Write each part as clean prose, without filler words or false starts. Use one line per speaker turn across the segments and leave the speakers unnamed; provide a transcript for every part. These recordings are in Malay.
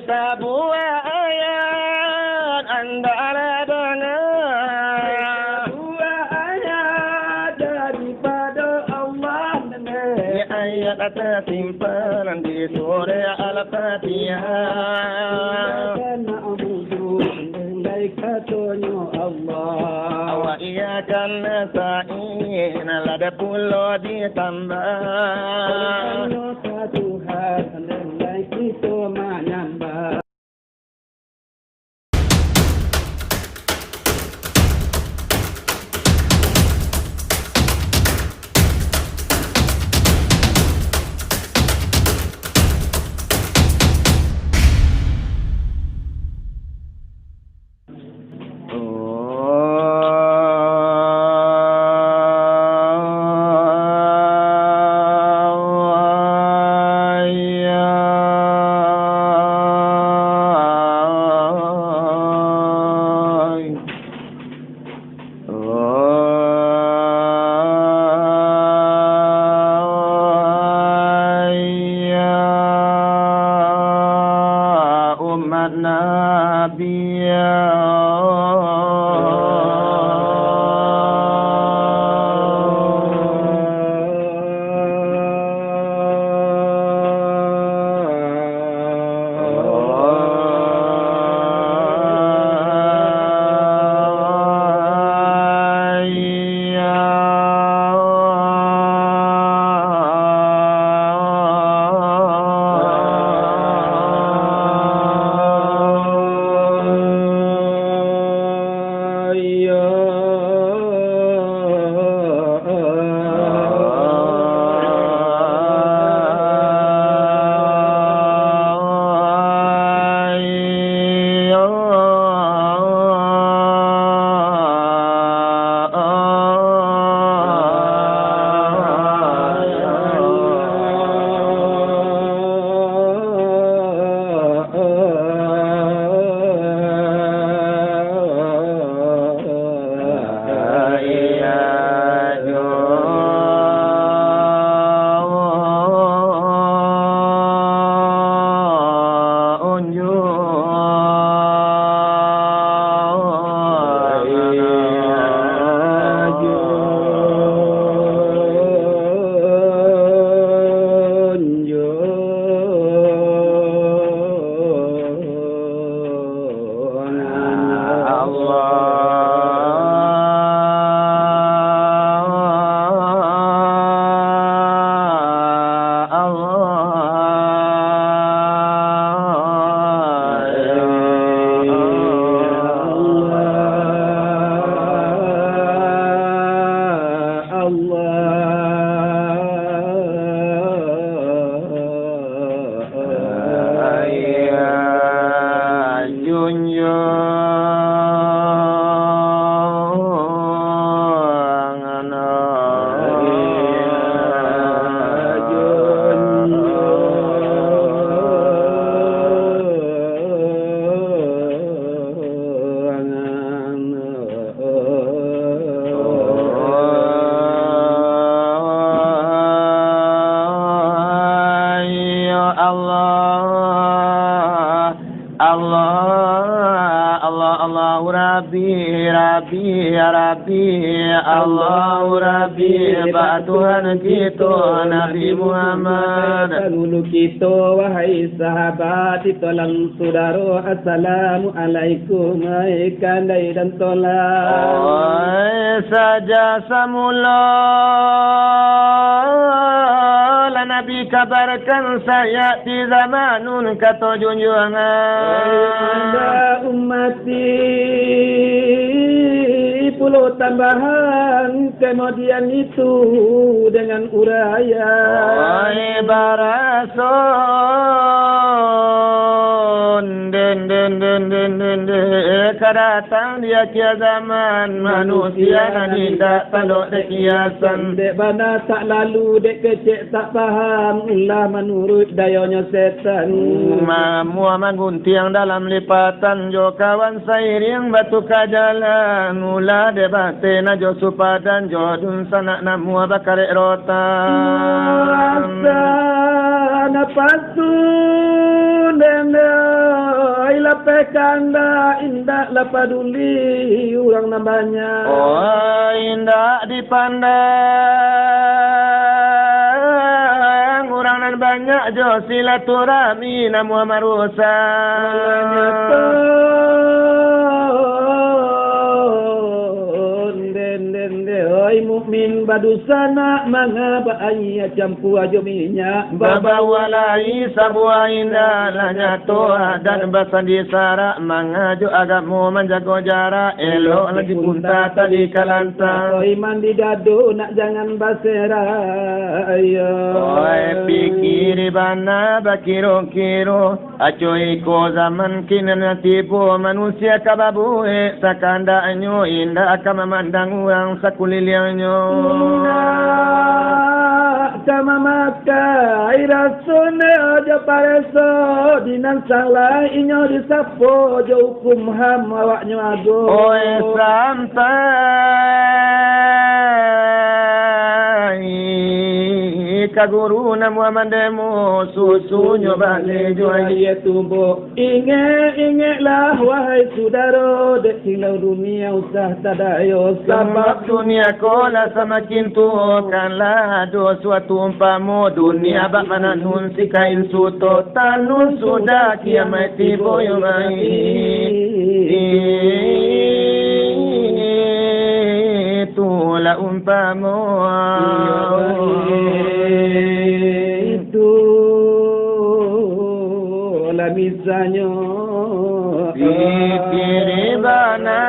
sebuah ayat antara dengar
Sebuah ayat daripada Allah
ayat tersimpan di surah Al-Fatihah
Allah
wa iyyaka nasta'in lada pulo ditambah
Tuhan dan kita menyembah
Tuhan kita Nabi Muhammad
dulu kita wahai sahabat tolong saudara assalamualaikum kandai dan tolak
saja semula Nabi kabarkan saya di zamanun kata junjungan
anda ummati pulau tambahan kemudian itu dengan uraya
barason den kedatang dia kia zaman manusia tidak peluk dek kiasan
dek bana tak lalu dek kecek tak paham ulah menurut dayanya setan
Muhammad guntiang dalam lipatan jo kawan sairing batu kajalan ulah debate na jo supadan jo dun sanak na mua bakare rotan
napasun dan pekanda indah lah peduli orang namanya.
Oh indah dipandang orang nan banyak jo silaturahmi namu marusan.
Oi mukmin badusana mangaba ayya campu ajo minyak
baba walai sabua indah lanya toa dan basandi sara mangajo agamu menjago jarak elok lagi punta tadi kalanta.
Oi mandi dado nak jangan basera ayo.
Oi pikiri bana bakiro-kiro acoi ko zaman kini tipu manusia kababu sakanda anyo indah akan memandang orang sakuliliannya.
Kama maka irasune aja pareso dinan salah inyo disapo jo hukum ham awaknya ago.
Oi sampai kaguru namu amandemu susunyo bale joai
tubo inge lah wahai saudara dek silau dunia usah tadayo
sebab dunia kola semakin tukanlah do suatu umpamo dunia bak mana nun sikain suto tanun sudah kiamat tibo yo mai itulah umpamo
itu lah misalnya
pikir bana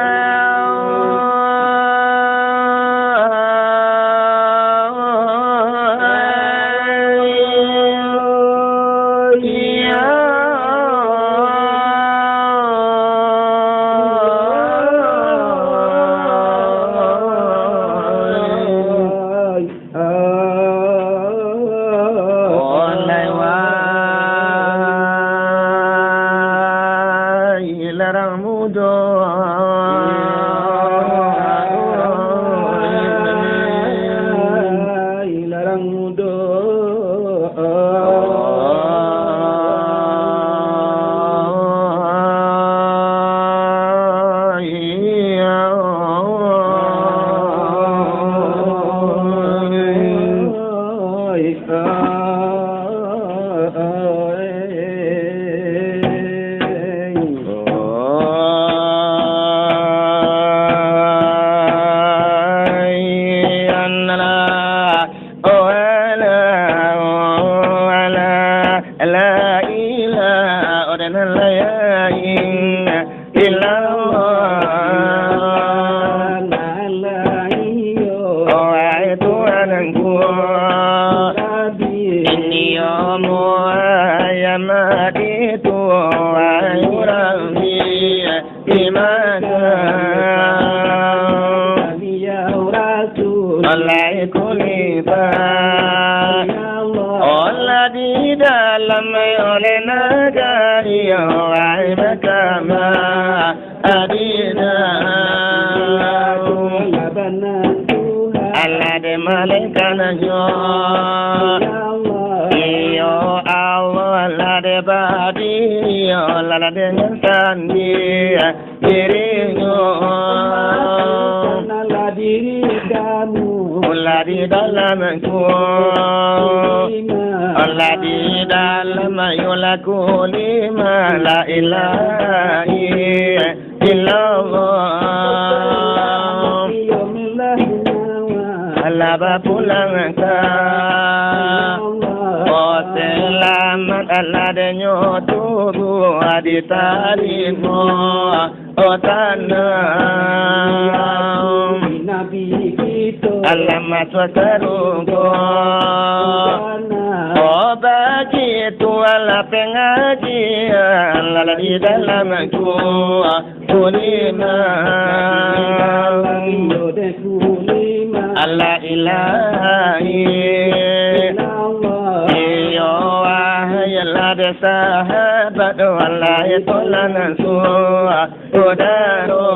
sahabat wallahi tolana su'a udaro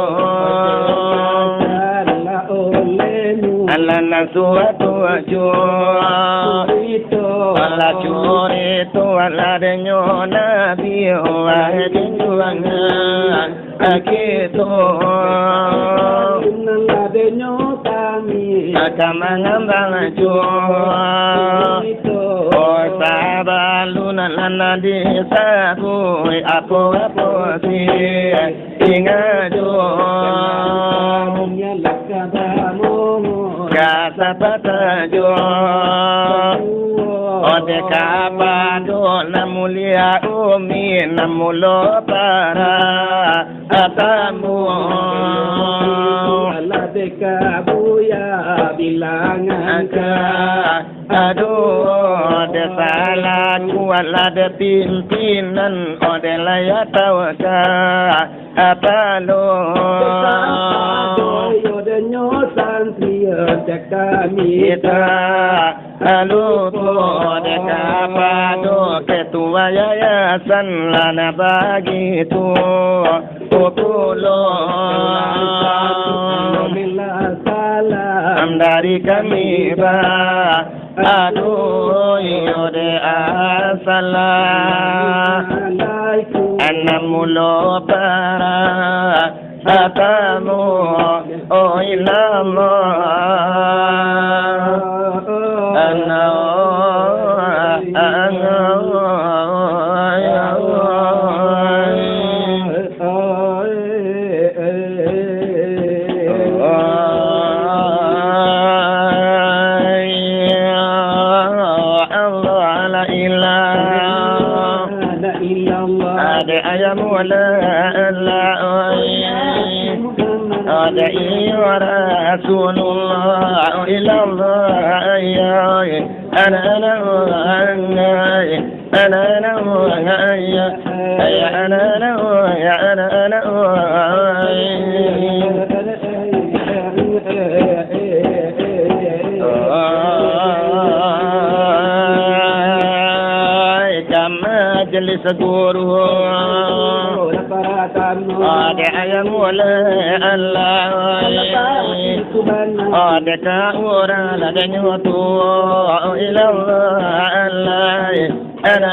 alana suatu jua ala juri tu ala denyo nabi wa denjuanga akitu
ala denyo kami
akamangambang jua oh sabaluna lana di sabu apo si ingado kasapata jo ode kapado namulia umi namulo para atamu
aladeka buya bilangan ka
aduh ode salah kuala de pimpinan ode layak tawaka apa lo
ode nyosan tria kami
kita lalu ode kapado ketua yayasan lana begitu populo dari kami ba aduh ode assalamualaikum anamulo para atamu oh ilama أدعي ورسول الله إلى الله أنا كما جلس guru ada ayam wala Allah ada kaura ada nyuatu ilallah Allah ana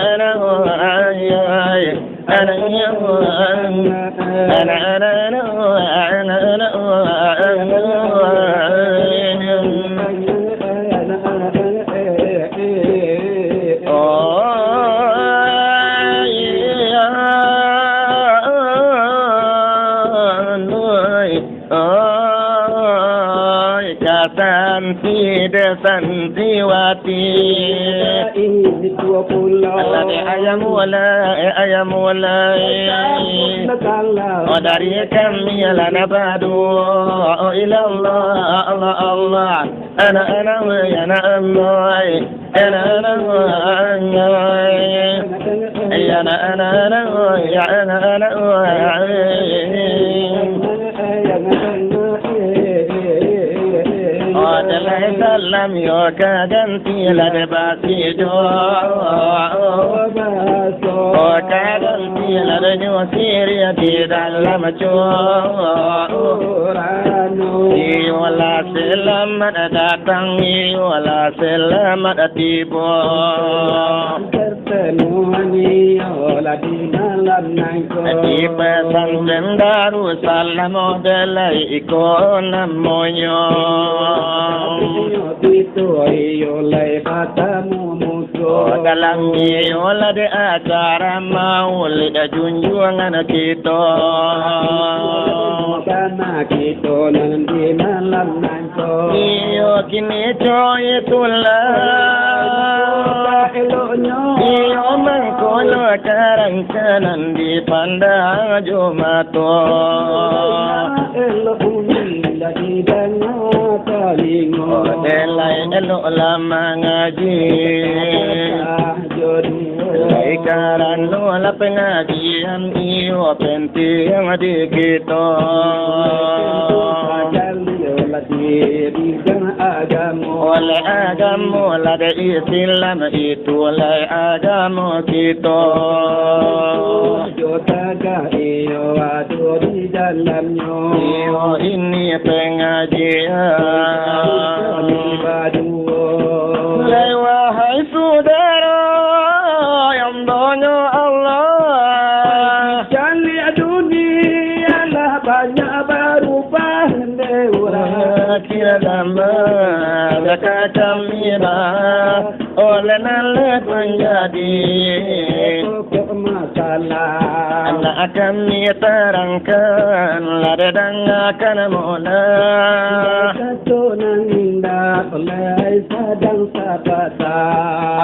santiwati ini 20 ayam wala oh dari kami lana badu ila Allah ana dalam yo kaganti la de basido o kaganti la de yo siria di dalam curano i wala selamat datang i wala selamat tiba tertemuani ola di dalam nangko di pesan sendaru salam delai iko namonyo itu iyo lai katamu musuh dalam iyo la de acara maulid junjungan kita karena kita nanti malam nanti iyo kini coy itulah iyo mengkono karang kanan di pandang jumato lagi banyak kalingo delai elok lama ngaji ikaran lo la pengajian iyo penting di kita
bidang agama.
Oleh agama lada Islam itulah agama kita.
Jotaga iyo adu di dalamnya.
Iyo ini pengajian. Wahai saudara yang banyak Allah,
jali dunia lah banyak berubah orang.
Kira lama dekat kami oleh nalar menjadi masalah. Anak kami terangkan ladang akan mula.
Katunan indah oleh sadang sabata.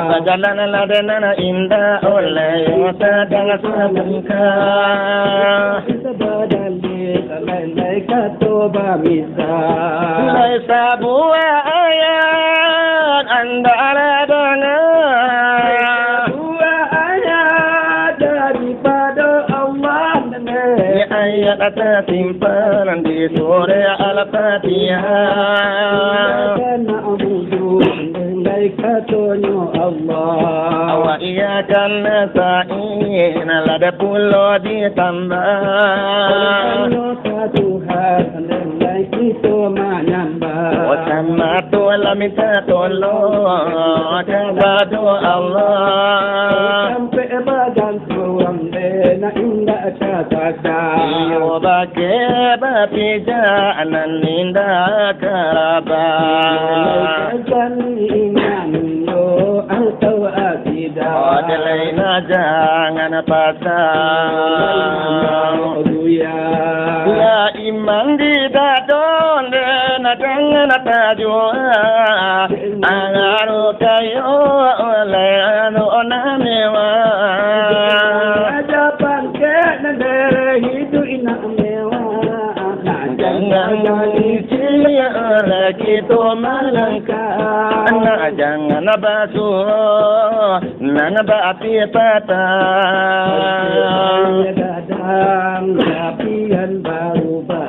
Apa jalan ladang indah oleh sadang sabangka.
Sebadali oleh katoba misa.
Laisa buah ayat anda ladang. Ayat tersimpan di surah Al-Fatihah.
Na'budu ilaikatonya Allah.
Wa iyyaka nasta'in lada pulau ditambah.
Tuhan dan kita menambah.
Wa sama Tuhan minta tolong kepada Allah.
Sampai badan tuang dena indah kata.
Iyo bagai berpijanan indah kerabat.
Atau akidah.
Odelaina jangan pasang. Ya iman di dadon dan jangan tajua. Angaru kayo oleh anu onamewa. Jangan isia kita melangkah. Anak jangan basuh nan baapi patah.
Dadang tapian berubah.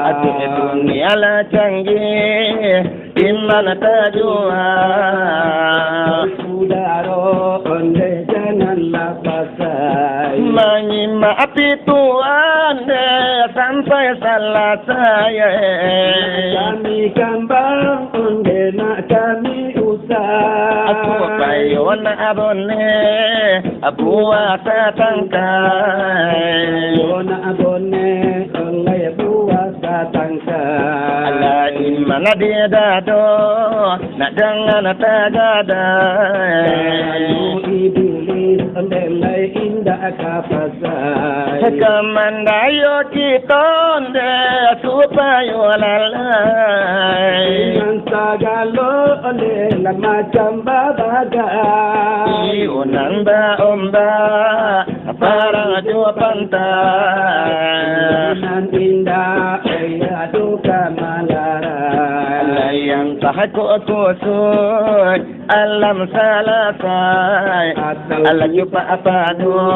Hati dunia lah canggih iman tajua.
Saudara onde janganlah pasai.
Menyimak api Tuhan sampai salah saya.
Kami kambang onde nak kami usah.
Aku payo na abone puasa tangkai.
Ona abone oleh puasa tangkai.
Ala iman dia dado nak jangan tagadai.
Iblis onde indah kapasai.
Kemandayo kita supaya lalai.
Dengan segala oleh macam babagai.
Iunan ba omba para jua pantai.
Dengan indah ayah duka malarai.
Yang tahku kusut alam salasai. Alam jupa apa dua.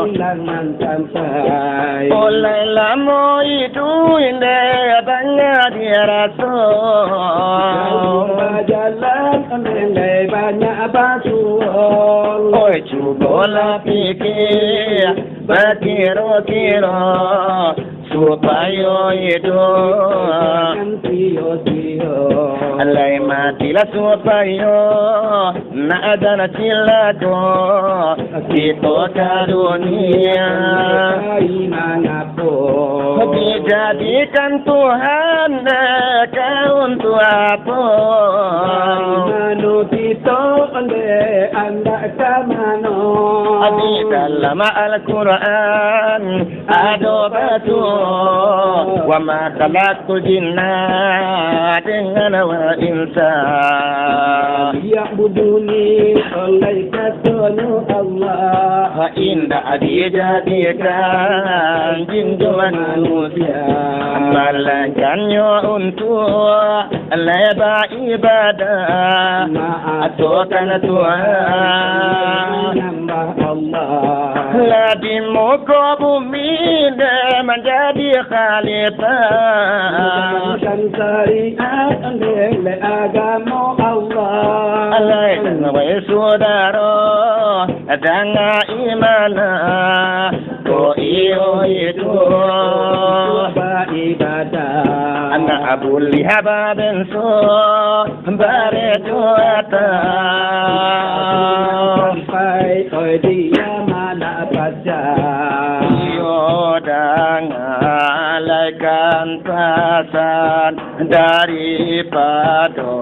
Ulangan sampai.
Oleh lamo itu indah banyak dia rasul.
Jalan oleh banyak basuh.
Oi cubalah pikir berkira-kira supaya hidup. Alai matilah supaya nak ada nasilaku kita ke dunia. Dijadikan Tuhan kau untuk apa? Di dalam Al-Quran ada betul wa ma khalaqtul jinna dengan wa insan
ya'buduni oleh katanya Allah
indah dijadikan jin dan manusia malakannya untuk leba ibadah atau karena Tuhan
Allah.
La di muka bumi dia menjadi khalifah.
Bukan syariat oleh agama Allah.
Alaikum wa saudara dengan iman ko iyo itu
ibadah.
Anak Abu Lahab bin Baretuata
sampai oi dia mana baca.
Yodang alaikan pesan daripada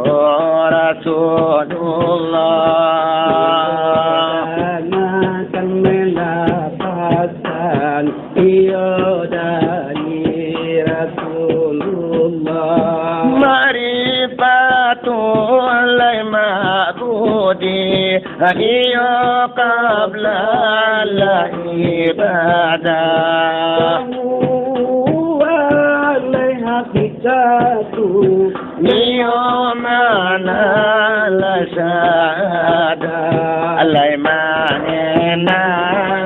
Rasulullah.
Akan mendapatkan dari Rasulullah.
Marifatul ma'budi hiya qabla al-ibadah. Yomana la syada alai manena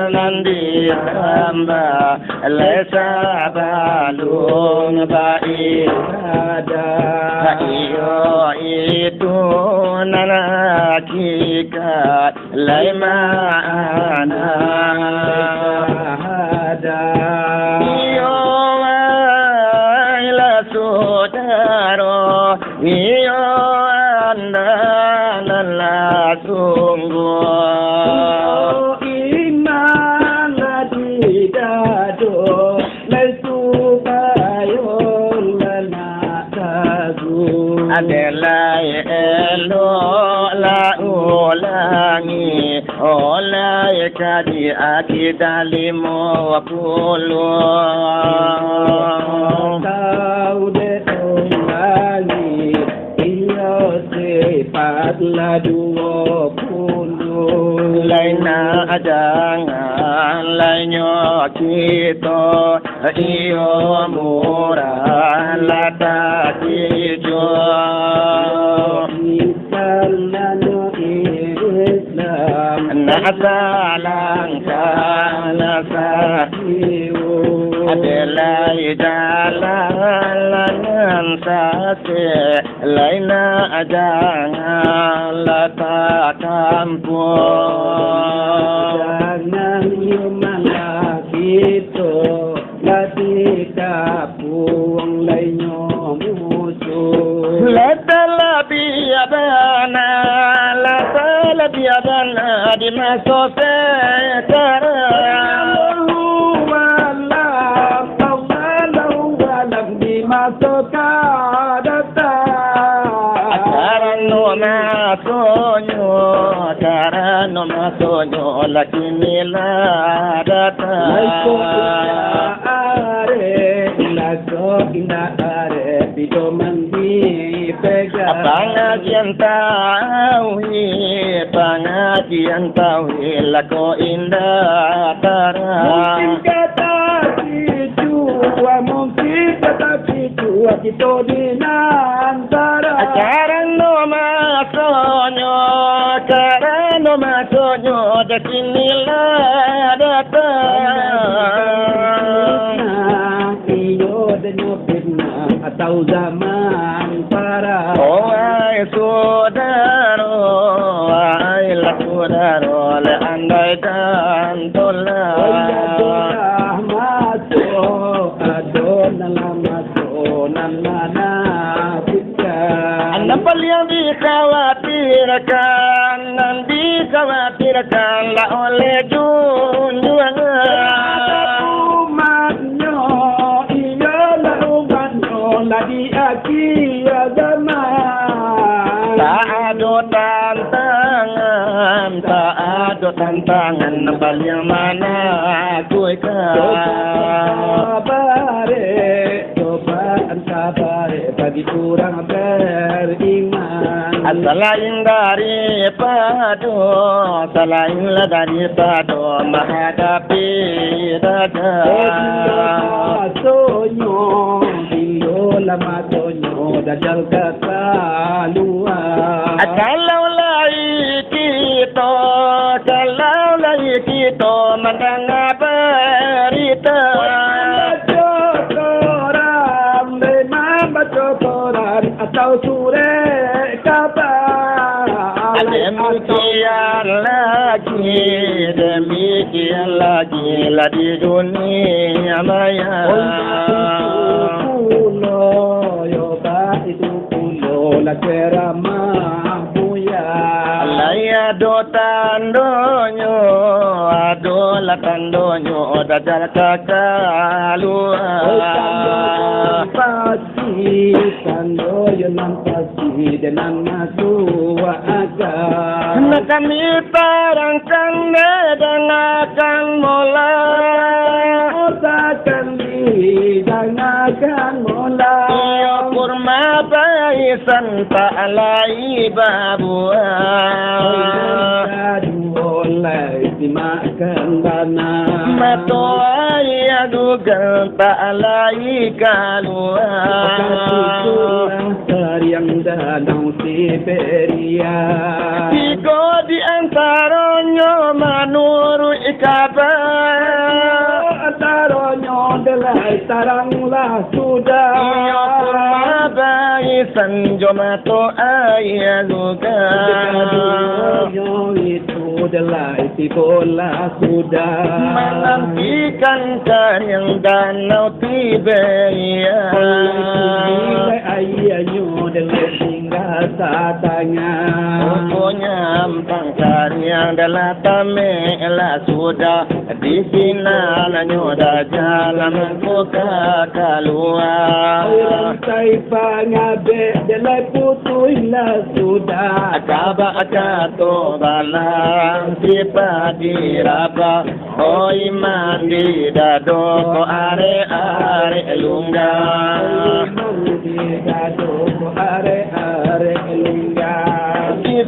nandi hamba lesa balung baikada iyo itu nanakikat lai mana hada saudara iyo anda la sungguh
iman di dado lesu bayon lana tagu
adalah elo la ulangi oleh kadi akidalimu puluh
padla 20
laina jangan lainyo kita iyo murah lata kijo
Islam
nasalang nasahiu adalah jalan sate laina jangan lata kampung
jangan yumala kita lati kapuang lainyo musuh
lata labiyabana di masuk sekarang
masuk
karena masuknya lakini la datang
Bito mandi pegang
pengajian tauhid lako indah tarang
mungkin kata itu kita di antara
karena masuknya di sini lah datang
iyo dan fitnah atau zaman para
saudara le andai dan tolak
masuk adon dalam masuk nama
anda paling dikhawatirkan lah oleh junjungan
umatnya iya lah umatnya lah di akhir zaman
tak ada tantangan paling mana aku
cobaan sabare bagi kurang beriman
selain daripada menghadapi dajjal
masonyo dajjal kekaluan
kalau lagi kita yang berita.
Koran, memang baca koran atau surat kabar.
Demikian lagi lah di dunia maya.
Itu pulo la ceramah buya.
Laya do tandonyo, adola tandonyo, dadal kakalua.
Pasti tandoyo nan pasti dengan masuk agak.
Na kami tarangkan dengarkan mola.
Otakan dengarkan mola.
Iyo kurma baisan ta'alai babua.
Oleh dimakan dana.
Mato ayadu ta'alai kalua.
Yang danau Siberia.
Tiga di antaranya menurut kabar.
Antaranya delai taranglah sudah.
Iyo kurma baisan jomato ayaduga.
Itu delai tibola sudah.
Menantikan yang danau Siberia.
Ayahnya delai tinggal tatanya.
Pokoknya empang yang dalam tamela sudah di sini nyoda jalan buka keluar.
Rantai pangabe delai putuilah sudah.
Akaba akato balang sipa diraba. Oh iman di dado ko are lungga.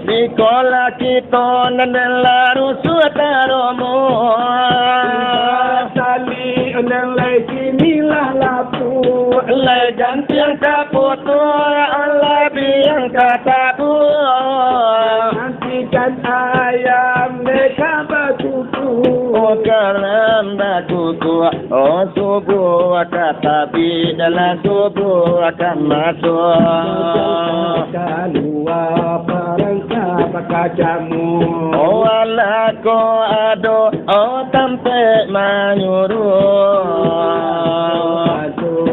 Sekolah kita nelaru suataromo.
Sali nelai kinilah lapu.
Lai jantiang kaputu Allah biang kataku.
Nantikan ayam mereka batuku.
Oh kalam batuku. Oh subuh kata bidalah subuh akan masuk.
Keluar perangkap kacamu.
Oh Allah ko ado. Oh tampe manyuruh.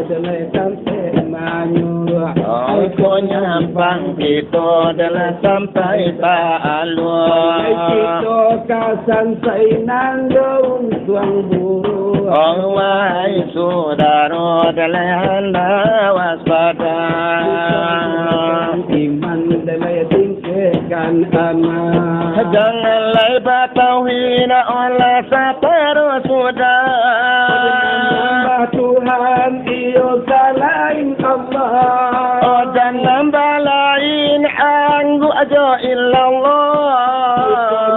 Delai sampai manyuruh.
Oh ko nyampang kita adalah sampai ta'alua.
Kita kasan sainan daun tuang buru.
Oh wahai saudara adalah waspada.
Iman delai tingkatkan anak.
Janganlah batauhina oleh saparu sudah.
Tuhan iyo salain Allah.
Oh dan nambah lain anggu aja illallah.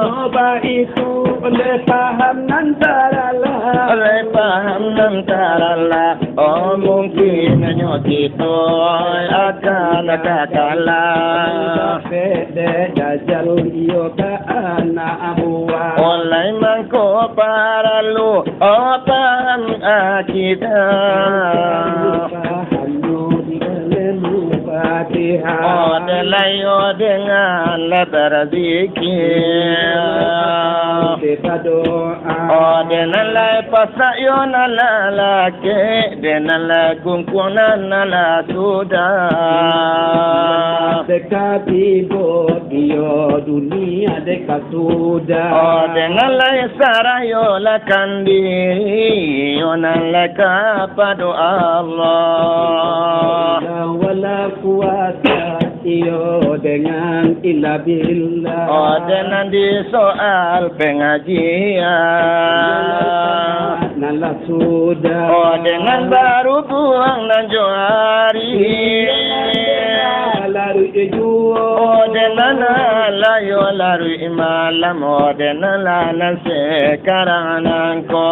Coba itu oleh paham nantaralah.
Oleh paham nantaralah. Oh mungkin hanya kita akan kalah.
Pede dajal iyo ka anak buah.
Oleh mangko para lu. Oh paham kita. Oh delayo dengan lebar zikir. Oh dengan lai pasayo nala lake. Dengan lai kungkunan nala sudah.
Dekat ibu iyo dunia dekat sudah.
Oh dengan lai sarayo lakan diri. Yonan laka padu Allah.
Wala kuasa iyo dengan illa billah.
Oh dengan di soal pengajian.
Nala sudah.
Oh dengan baru buang nan johari.
Lalu ejuo.
Oh dengan layo lalu malam. Oh dengan lanan sekarang nangko.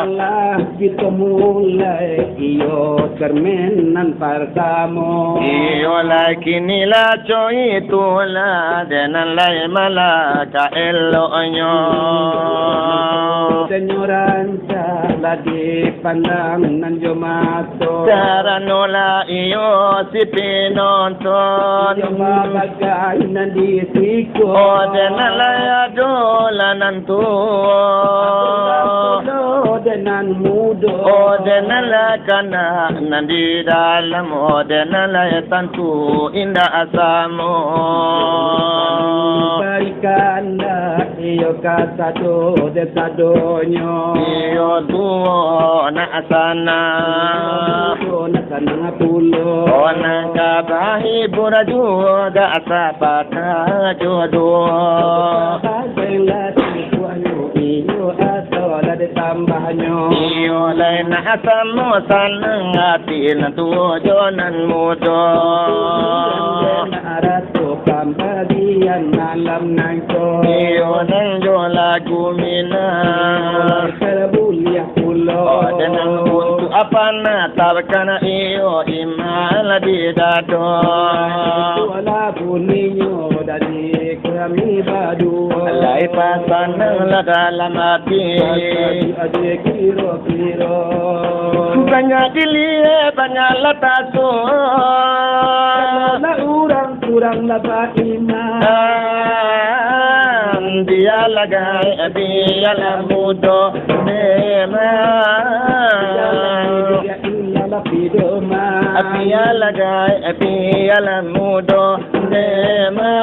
Lah kita mulai iyo kermenan pertama.
Iyo lagi nila coy itulah denan lai malaka eloknya.
Senyoran lagi pandang nan jomato.
Cara nola iyo si penonton.
Iyo mabagai nan disiko.
Oh denan lai adola nantu.
Denan mudo.
Oh denan lai kana nan di dalam. Oh denan lai tantu indah asamu.
Barikan iyo kasado desadonyo.
Iyo tuo na asana.
Iyo na sana pulo.
O na kabahi buraduo da asapata jodoh.
Iyo asola de tambahnya.
Iyo lain na asamo sanang atin tuo jonan mudo.
Arato kampadian malam nangko.
Iyo nang jola gumina.
Kerabulia pulo.
O denang buntu apa na tabkana iyo imala di dado.
Wala buninyo dari kami badu.
Alai pasanang la dalam hati.
Adik kiro.
Banyak dilihat banyak lataso.
Karena orang kurang laba iman.
Dia lagai dia la mudo memang.
Dia
lagai dia la mudo memang.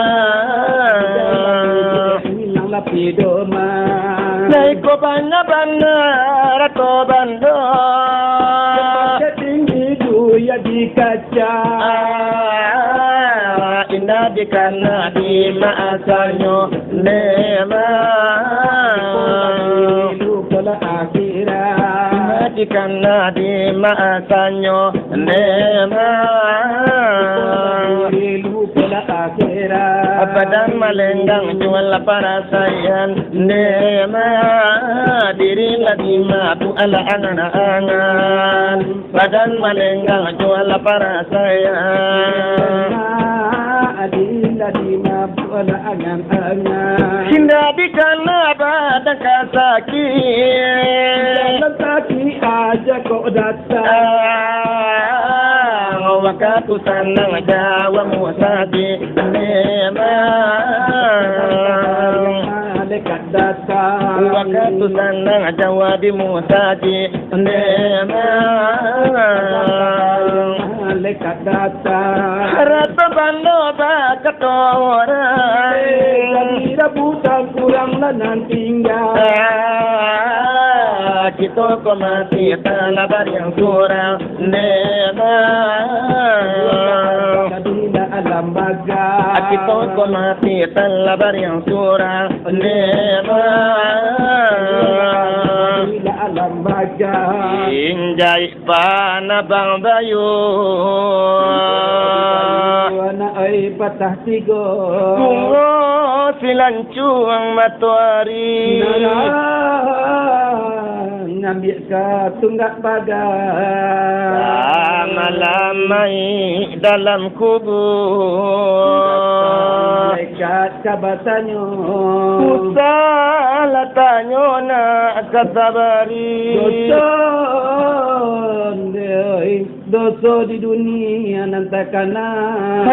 Nei ko bana rato bando.
Tinggi du ya di kaca.
Indah di kana di maasanyo memang.
Lupa akhirat.
Indah di kana di maasanyo memang.
Lupa akhirat.
Badan malenggang jual parasayan nema diri lagi matu ala angan-angan. Badan malenggang jual parasayan
adila di matu ala angan-angan.
Hinda di kana badan kasakit.
Lagi aja kok datang.
Waktu senang jawa musadi memang.
Dekat datang.
Waktu senang jawa di musadi memang.
Dekat datang.
Rata bando bakat orang.
Tidak buta kurang lan tinggal.
Kita kau mati talabar yang kurang memang.
Kadina alam baga.
Kita kau mati talabar yang kurang memang.
Kadina alam baga.
Injai pana bang bayu.
Anak ay patah tigo.
Kungo silancuang matuari.
Ngambil ke tunggak bagai.
Lama-lamai dalam kubur.
Dekat kabatanyo.
Salah tanyo nak katabari.
Dosa di dunia nantakana.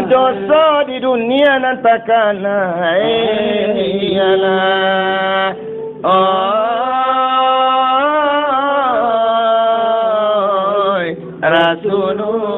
Dosa di dunia nantakana. Iyalah. Rasulullah.